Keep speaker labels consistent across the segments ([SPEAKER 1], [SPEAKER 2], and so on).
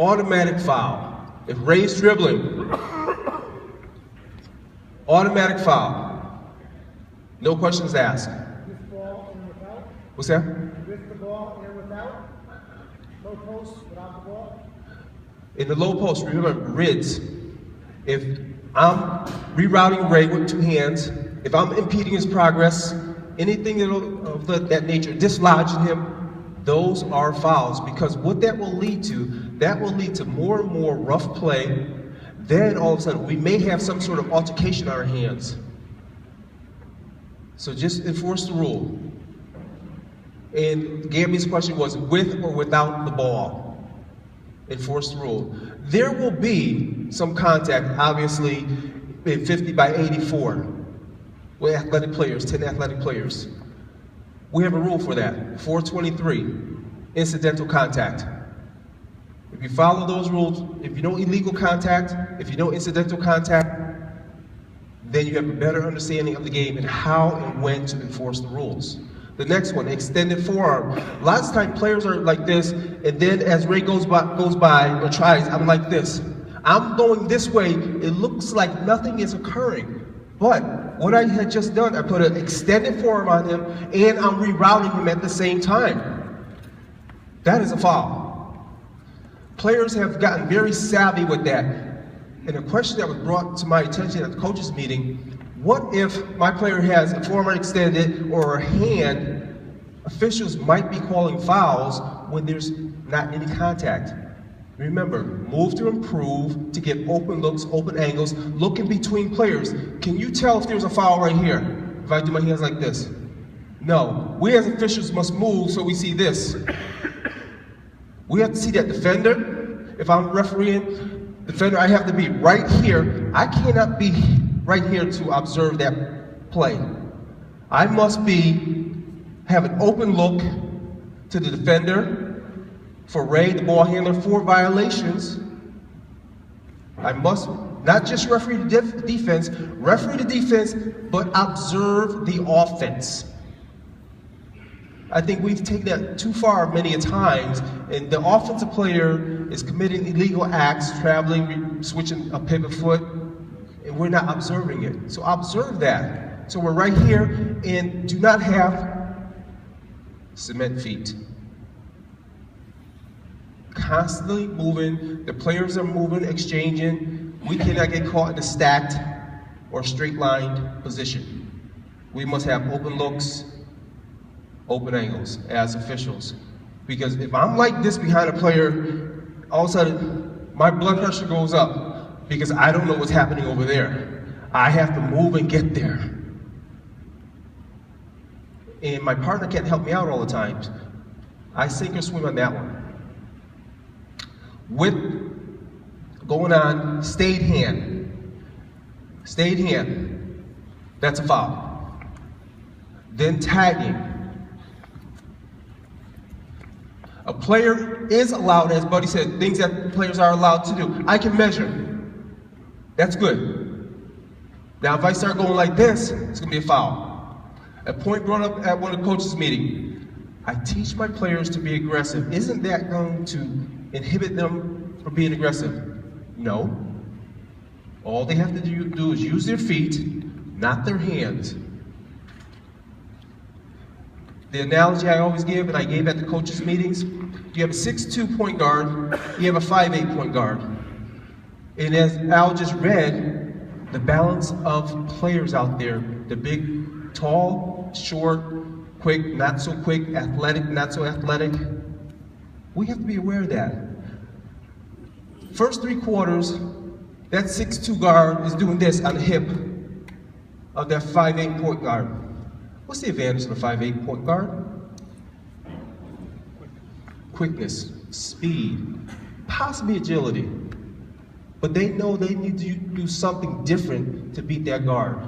[SPEAKER 1] automatic foul. If Ray's dribbling, automatic foul. No questions asked.
[SPEAKER 2] With ball and without?
[SPEAKER 1] What's that?
[SPEAKER 2] With the ball and without? Low post without the ball?
[SPEAKER 1] In the low post, remember, RIDS. If I'm rerouting Ray with two hands, if I'm impeding his progress, anything of that nature, dislodging him, those are fouls, because what that will lead to more and more rough play. Then all of a sudden we may have some sort of altercation on our hands. So just enforce the rule. And Gabby's question was with or without the ball. Enforce the rule. There will be some contact, obviously, in 50 by 84 with athletic players, 10 athletic players. We have a rule for that, 423, incidental contact. If you follow those rules, if you know illegal contact, if you know incidental contact, then you have a better understanding of the game and how and when to enforce the rules. The next one, extended forearm. A lot of times players are like this, and then as Ray goes by or tries, I'm like this. I'm going this way, it looks like nothing is occurring. But what I had just done, I put an extended forearm on him, and I'm rerouting him at the same time. That is a foul. Players have gotten very savvy with that. And a question that was brought to my attention at the coaches meeting, what if my player has a forearm extended or a hand? Officials might be calling fouls when there's not any contact. Remember, move to improve, to get open looks, open angles, look in between players. Can you tell if there's a foul right here? If I do my hands like this? No. We as officials must move so we see this. We have to see that defender. If I'm refereeing, defender, I have to be right here. I cannot be right here to observe that play. I must have an open look to the defender. For Ray, the ball handler, for violations, I must not just referee the defense, but observe the offense. I think we've taken that too far many a times, and the offensive player is committing illegal acts, traveling, switching a pivot foot, and we're not observing it. So observe that. So we're right here, and do not have cement feet. Constantly moving, the players are moving, exchanging. We cannot get caught in a stacked or straight-lined position. We must have open looks, open angles as officials. Because if I'm like this behind a player, all of a sudden my blood pressure goes up because I don't know what's happening over there. I have to move and get there. And my partner can't help me out all the time. I sink or swim on that one. With going on stayed hand, that's a foul. Then tagging. A player is allowed, as Buddy said, things that players are allowed to do. I can measure. That's good. Now if I start going like this, it's gonna be a foul. A point brought up at one of the coaches' meeting. I teach my players to be aggressive. Isn't that going to inhibit them from being aggressive? No. All they have to do is use their feet, not their hands. The analogy I always give, and I gave at the coaches' meetings, you have a 6'2" point guard, you have a 5'8" point guard. And as Al just read, the balance of players out there, the big, tall, short, quick, not so quick, athletic, not so athletic, we have to be aware of that. First 3 quarters, that 6'2" guard is doing this on the hip of that 5'8" point guard. What's the advantage of a 5'8" point guard? Quickness, speed, possibly agility. But they know they need to do something different to beat that guard.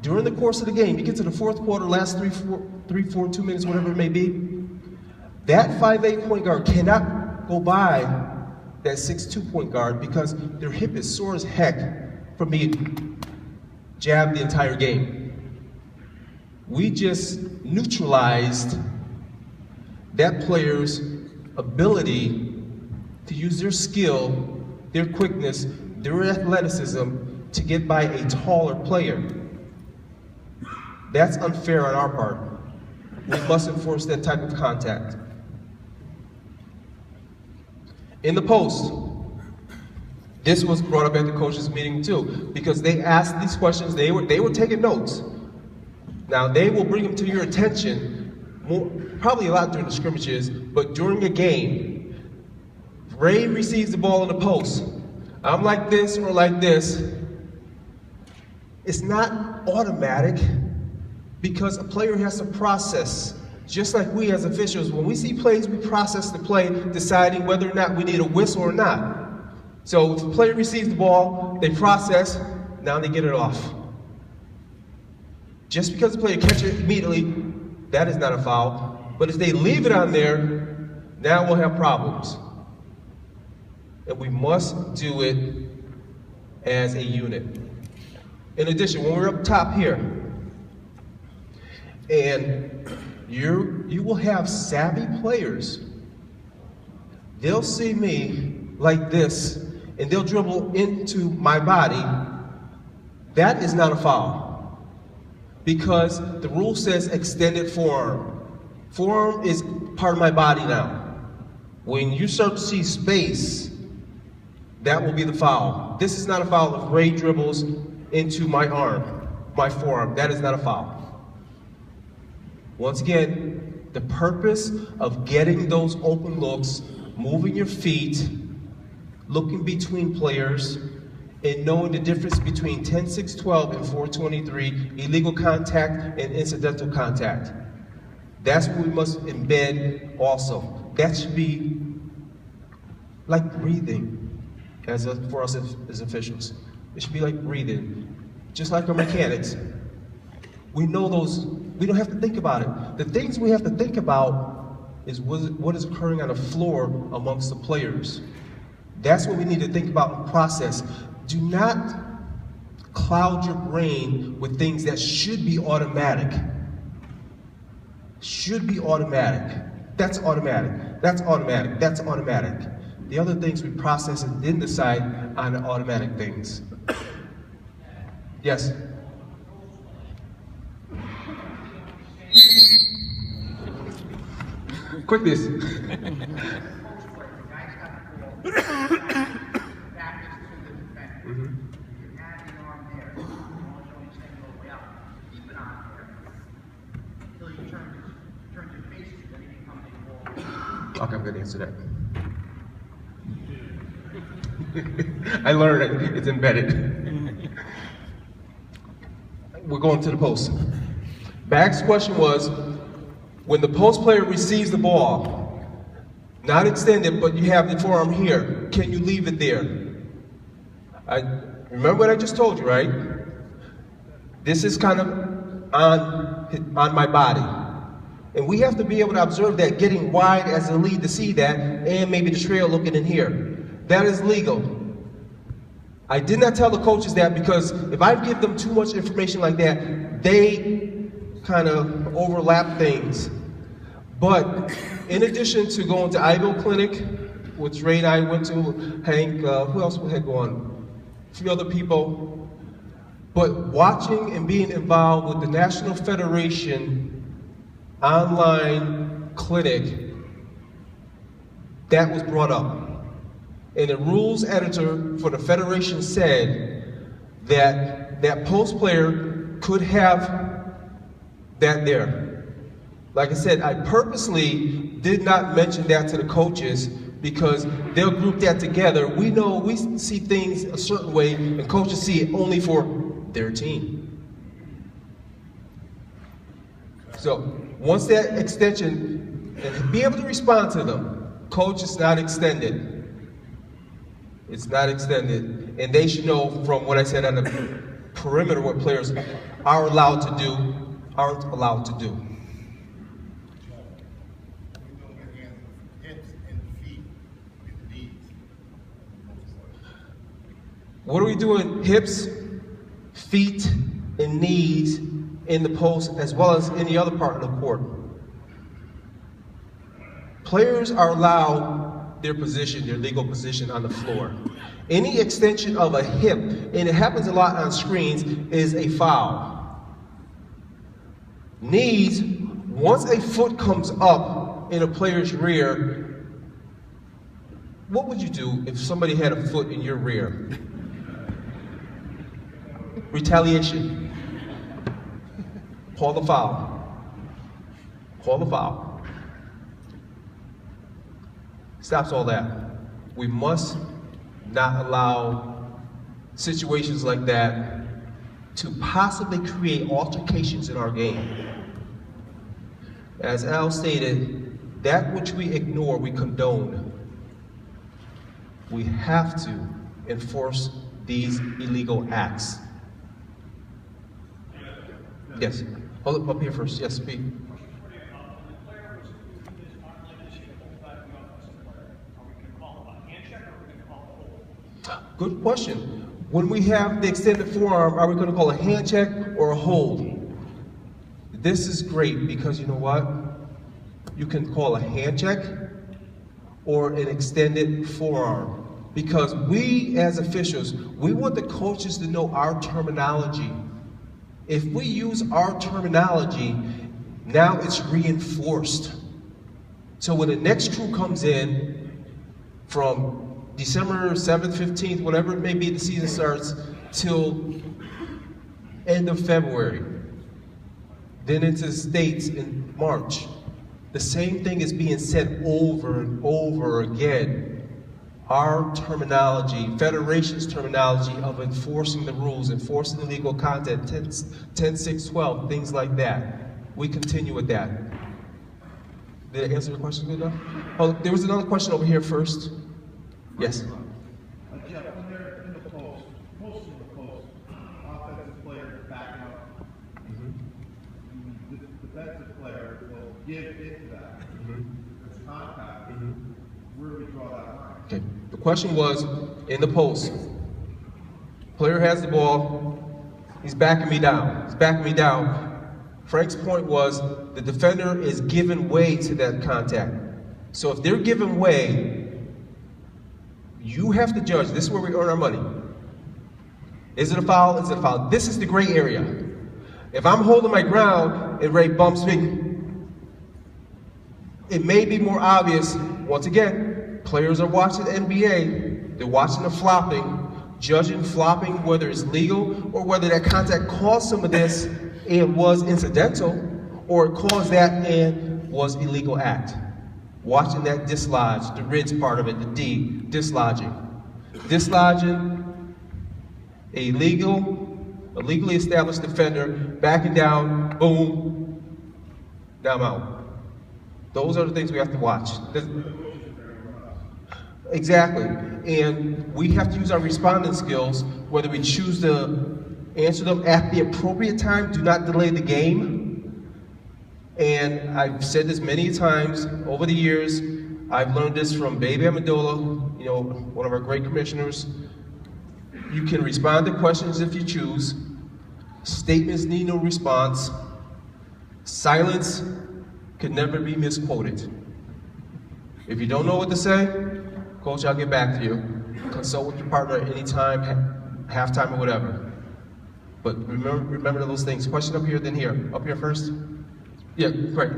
[SPEAKER 1] During the course of the game, you get to the 4th quarter, last 3, 4, 2 minutes, whatever it may be, that 5'8" point guard cannot go by that 6'2" point guard because their hip is sore as heck from being jabbed the entire game. We just neutralized that player's ability to use their skill, their quickness, their athleticism to get by a taller player. That's unfair on our part. We must enforce that type of contact. In the post, this was brought up at the coaches' meeting too, because they asked these questions, they were taking notes. Now they will bring them to your attention, probably a lot during the scrimmages, but during a game, Ray receives the ball in the post. I'm like this or like this. It's not automatic because a player has to process. Just like we as officials, when we see plays, we process the play, deciding whether or not we need a whistle or not. So if the player receives the ball, they process, now they get it off. Just because the player catches it immediately, that is not a foul. But if they leave it on there, now we'll have problems. And we must do it as a unit. In addition, when we're up top here, and you will have savvy players. They'll see me like this, and they'll dribble into my body. That is not a foul, because the rule says extended forearm. Forearm is part of my body now. When you start to see space, that will be the foul. This is not a foul if Ray dribbles into my arm, my forearm. That is not a foul. Once again, the purpose of getting those open looks, moving your feet, looking between players, and knowing the difference between 10-6-12 and 423, illegal contact and incidental contact. That's what we must embed also. That should be like breathing for us as officials. It should be like breathing, just like our mechanics. We know those, we don't have to think about it. The things we have to think about is what is occurring on the floor amongst the players. That's what we need to think about and process. Do not cloud your brain with things that should be automatic. Should be automatic. That's automatic. That's automatic. That's automatic. The other things we process and then decide on the automatic things. Yes? Quickness. Okay, I'm going to answer that. I learned it. It's embedded. We're going to the post. Bag's question was, when the post player receives the ball, not extended, but you have the forearm here, can you leave it there? Remember what I just told you, right? This is kind of on my body. And we have to be able to observe that getting wide as a lead to see that, and maybe the trail looking in here. That is legal. I did not tell the coaches that because if I give them too much information like that, they kind of overlap things. But in addition to going to Iaabo Clinic, which Ray and I went to, Hank, who else had gone? A few other people. But watching and being involved with the National Federation online clinic, that was brought up. And the rules editor for the Federation said that that post player could have that there. Like I said, I purposely did not mention that to the coaches because they'll group that together. We know we see things a certain way and coaches see it only for their team. So once that extension, and be able to respond to them, coach, it's not extended. It's not extended. And they should know from what I said on the perimeter what players are allowed to do, aren't allowed to do. What are we doing? Hips, feet, and knees in the post as well as any other part of the court. Players are allowed their position, their legal position on the floor. Any extension of a hip, and it happens a lot on screens, is a foul. Knees, once a foot comes up in a player's rear, what would you do if somebody had a foot in your rear? Retaliation. Call the foul. Call the foul. Stops all that. We must not allow situations like that to possibly create altercations in our game. As Al stated, that which we ignore, we condone. We have to enforce these illegal acts. Yes. Hold up here first. Yes, Pete. Good question. When we have the extended forearm, are we going to call a hand check or a hold? This is great because you know what? You can call a hand check or an extended forearm. Because we as officials, we want the coaches to know our terminology. If we use our terminology, now it's reinforced. So when the next crew comes in from December 7th, 15th, whatever it may be, the season starts, till end of February, then into the States in March, the same thing is being said over and over again. Our terminology, Federation's terminology of enforcing the rules, enforcing the legal content, 10, 6, 12, things like that. We continue with that. Did I answer your question good enough? Oh, there was another question over here first. Yes.
[SPEAKER 3] Jeff, when they're in the post, most of the post, offensive player backing up, the defensive player will give into that. It's contact. Where do we draw that line?
[SPEAKER 1] Okay. The question was, in the post, player has the ball, he's backing me down. He's backing me down. Frank's point was the defender is giving way to that contact. So if they're giving way, you have to judge. This is where we earn our money. Is it a foul? Is it a foul? This is the gray area. If I'm holding my ground and Ray bumps me, it may be more obvious. Once again, players are watching the NBA. They're watching the flopping, judging flopping, whether it's legal or whether that contact caused some of this and was incidental, or it caused that and was illegal act. Watching that dislodge, the ridge part of it, the D, dislodging. Dislodging a legally established defender, backing down, boom, now I'm out. Those are the things we have to watch. Exactly, and we have to use our responding skills, whether we choose to answer them at the appropriate time, do not delay the game. And I've said this many times over the years. I've learned this from Baby Amendola, you know, one of our great commissioners. You can respond to questions if you choose. Statements need no response. Silence can never be misquoted. If you don't know what to say, Coach, I'll get back to you. Consult with your partner at any time, halftime or whatever. But remember those things. Question up here, then here. Up here first. Yeah, great.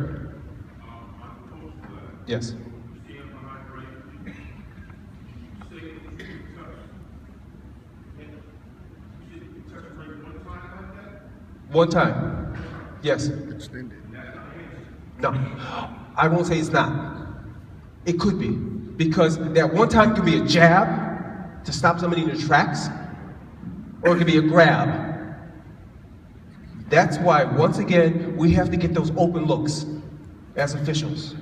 [SPEAKER 1] Yes. One time. Yes. No, I won't say it's not. It could be. Because that one time can be a jab to stop somebody in their tracks, or it could be a grab. That's why, once again, we have to get those open looks as officials.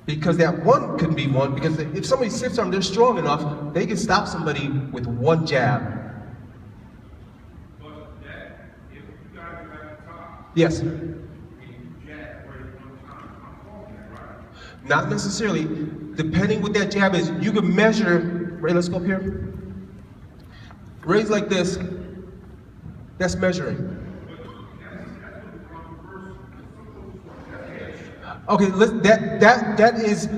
[SPEAKER 1] Because that one could be one, because if somebody sits on them, they're strong enough, they can stop somebody with one jab.
[SPEAKER 4] But that, if you guys are at the top,
[SPEAKER 1] Yes.
[SPEAKER 4] and you jab right at one time, I'm calling that, right?
[SPEAKER 1] Not necessarily. Depending what that jab is, you can measure. Ray, let's go up here. Ray's like this. That's measuring. Okay, that is